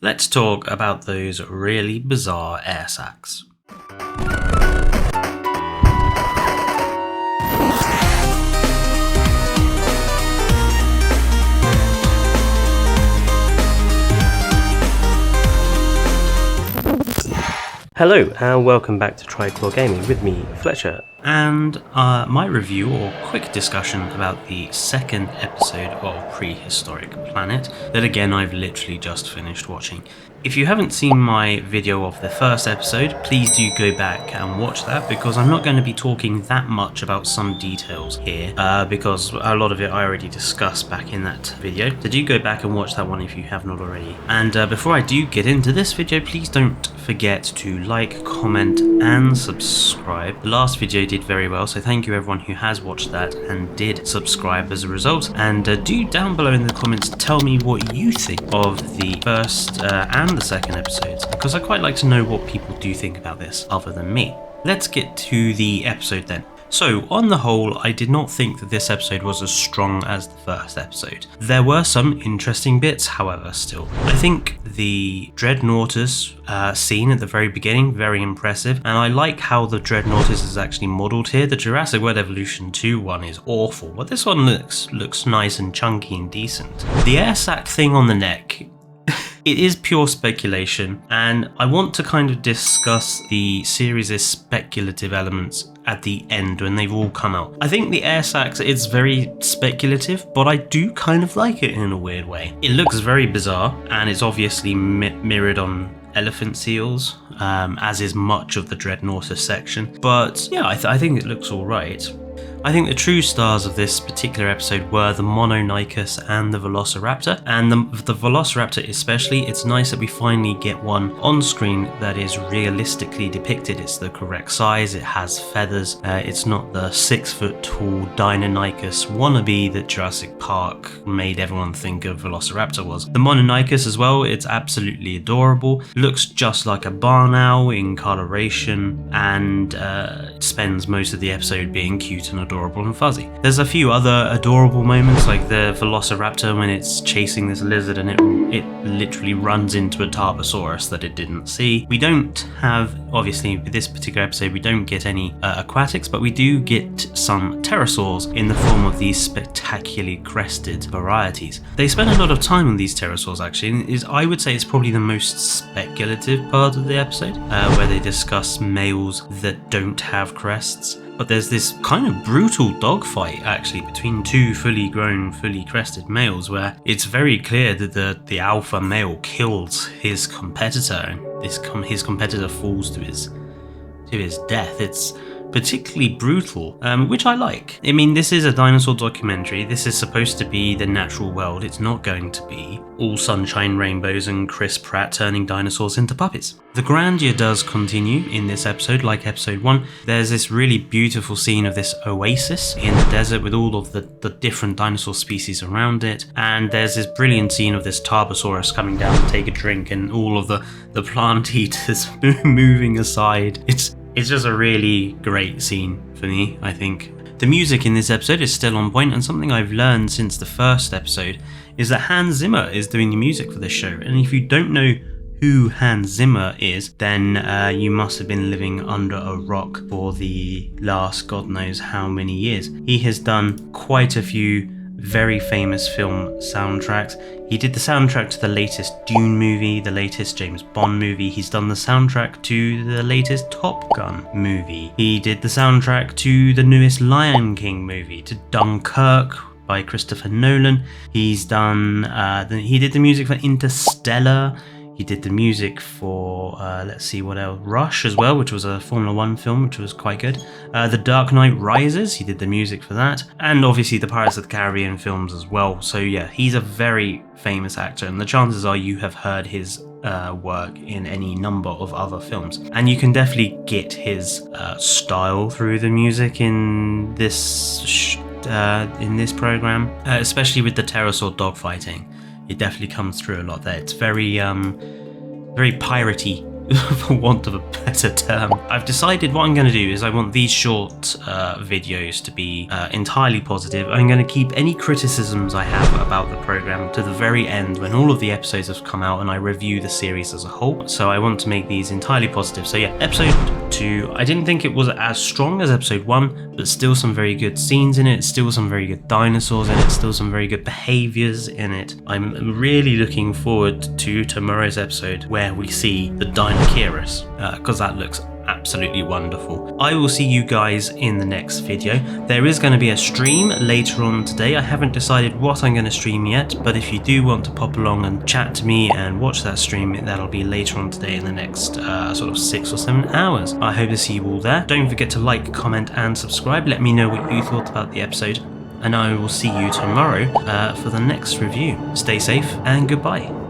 Let's talk about those really bizarre air sacs. Hello and welcome back to Triclaw Gaming with me, Fletcher, and my review or quick discussion about the second episode of Prehistoric Planet that again I've literally just finished watching. If you haven't seen my video of the first episode, please do go back and watch that because I'm not going to be talking that much about some details here because a lot of it I already discussed back in that video. So do go back and watch that one if you have not already. And before I do get into this video, please don't forget to like, comment and subscribe. The last video did very well, so thank you everyone who has watched that and did subscribe as a result. And do down below in the comments tell me what you think of the first and the second episodes, because I quite like to know what people do think about this other than me. Let's get to the episode then. So, on the whole, I did not think that this episode was as strong as the first episode. There were some interesting bits, however, still. I think the Dreadnoughtus scene at the very beginning, very impressive, and I like how the Dreadnoughtus is actually modelled here. The Jurassic World Evolution 2 one is awful, but this one looks nice and chunky and decent. The air sac thing on the neck, it is pure speculation, and I want to kind of discuss the series' speculative elements at the end when they've all come out. I think the air sacs, it's very speculative, but I do kind of like it in a weird way. It looks very bizarre, and it's obviously mirrored on elephant seals, as is much of the Dreadnoughtus section. But yeah, I think it looks alright. I think the true stars of this particular episode were the Mononychus and the Velociraptor, and the Velociraptor especially. It's nice that we finally get one on screen that is realistically depicted. It's the correct size, it has feathers, it's not the 6 foot tall Deinonychus wannabe that Jurassic Park made everyone think of Velociraptor was. The Mononychus as well, it's absolutely adorable, looks just like a barn owl in coloration, and spends most of the episode being cute and adorable and fuzzy. There's a few other adorable moments, like the Velociraptor when it's chasing this lizard and it literally runs into a Tarbosaurus that it didn't see. We don't have, obviously with this particular episode, we don't get any aquatics, but we do get some pterosaurs in the form of these spectacularly crested varieties. They spend a lot of time on these pterosaurs actually, and I would say it's probably the most speculative part of the episode, where they discuss males that don't have crests. But there's this kind of brutal dogfight actually between two fully grown, fully crested males where it's very clear that the alpha male kills his competitor and his competitor falls to his death. It's particularly brutal, which I like. I mean, this is a dinosaur documentary. This is supposed to be the natural world. It's not going to be all sunshine, rainbows and Chris Pratt turning dinosaurs into puppets. The grandeur does continue in this episode, like episode 1. There's this really beautiful scene of this oasis in the desert with all of the different dinosaur species around it, and there's this brilliant scene of this Tarbosaurus coming down to take a drink and all of the plant eaters moving aside. It's just a really great scene for me, I think. The music in this episode is still on point, and something I've learned since the first episode is that Hans Zimmer is doing the music for this show. And if you don't know who Hans Zimmer is, then you must have been living under a rock for the last God knows how many years. He has done quite a few very famous film soundtracks. He did the soundtrack to the latest Dune movie, the latest James Bond movie. He's done the soundtrack to the latest Top Gun movie. He did the soundtrack to the newest Lion King movie, to Dunkirk by Christopher Nolan. He's done, he did the music for Interstellar. He did the music for, let's see what else, Rush as well, which was a Formula 1 film, which was quite good. The Dark Knight Rises, he did the music for that. And obviously the Pirates of the Caribbean films as well. So yeah, he's a very famous actor, and the chances are you have heard his work in any number of other films. And you can definitely get his style through the music in this program, especially with the pterosaur dogfighting. It definitely comes through a lot there. It's very piratey for want of a better term. I've decided what I'm going to do is I want these short videos to be entirely positive. I'm going to keep any criticisms I have about the program to the very end when all of the episodes have come out and I review the series as a whole. So I want to make these entirely positive. So yeah, episode 2, I didn't think it was as strong as episode 1, but still some very good scenes in it, still some very good dinosaurs in it, still some very good behaviors in it. I'm really looking forward to tomorrow's episode where we see the Dinoceras, because that looks absolutely wonderful. I will see you guys in the next video. There is going to be a stream later on today. I haven't decided what I'm going to stream yet, but if you do want to pop along and chat to me and watch that stream, that'll be later on today in the next sort of 6 or 7 hours. I hope to see you all there. Don't forget to like, comment and subscribe. Let me know what you thought about the episode, and I will see you tomorrow for the next review. Stay safe and goodbye.